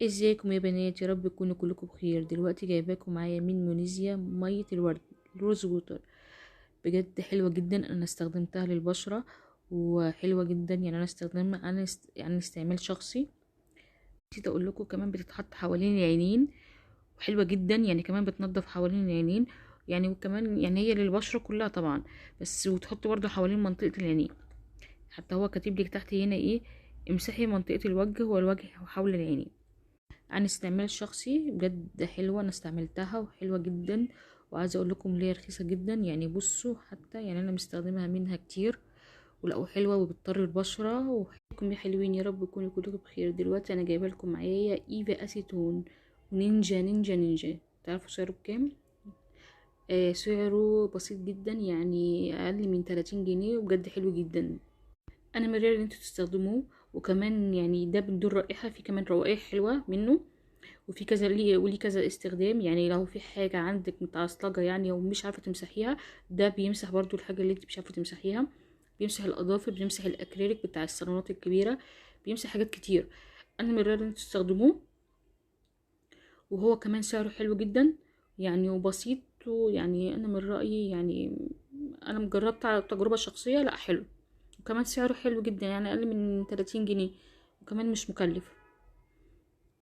ازيكم يا بنات؟ يا رب تكونوا كلكم بخير. دلوقتي جايباكم معايا من مونيزيا مية الورد، الروز ووتر. بجد حلوة جدا، انا استخدمتها للبشرة وحلوة جدا. يعني انا استخدمها يعني استعمال شخصي. نسيت اقول لكم كمان بتتحط حوالين العينين وحلوة جدا، يعني كمان بتنضف حوالين العينين. يعني وكمان يعني هي للبشرة كلها طبعا، بس وتحط برضه حوالين منطقة العينين. حتى هو كاتب لك تحت هنا ايه: امسحي منطقة الوجه والوجه وحول العينين. عن استعمال شخصي بجد حلوة، انا استعملتها وحلوة جدا. وعايزة اقول لكم ليه رخيصة جدا. يعني بصوا، حتى يعني انا مستخدمها منها كتير ولقوا حلوة وبتطر البشرة. وحياكم يا حلوين، يا رب تكونوا كلكم بخير. دلوقتي انا جايبه لكم معايا ايفا اسيتون ونينجا نينجا. تعرفوا سعره بكام؟ سعره بسيط جدا، يعني اقل من 30 جنيه، وبجد حلو جدا. انا مرير ان انتوا تستخدموه. وكمان يعني ده بدون رائحة، في كمان روائح حلوة منه. وفي كذا وليه كذا استخدام. يعني لو في حاجة عندك متعصلجة يعني او مش عارفة تمسحيها، ده بيمسح برضو الحاجة اللي انت مش عارفة تمسحيها. بيمسح الاظافر، بيمسح الاكريليك بتاع الصالونات الكبيرة، بيمسح حاجات كتير. انا من رأيي ان انتوا تستخدموه. وهو كمان سعره حلو جدا يعني وبسيط. يعني انا من رأيي، يعني انا مجربت على تجربة شخصية، لا حلو. وكمان سعره حلو جدا، يعني اقل من 30 جنيه، وكمان مش مكلف.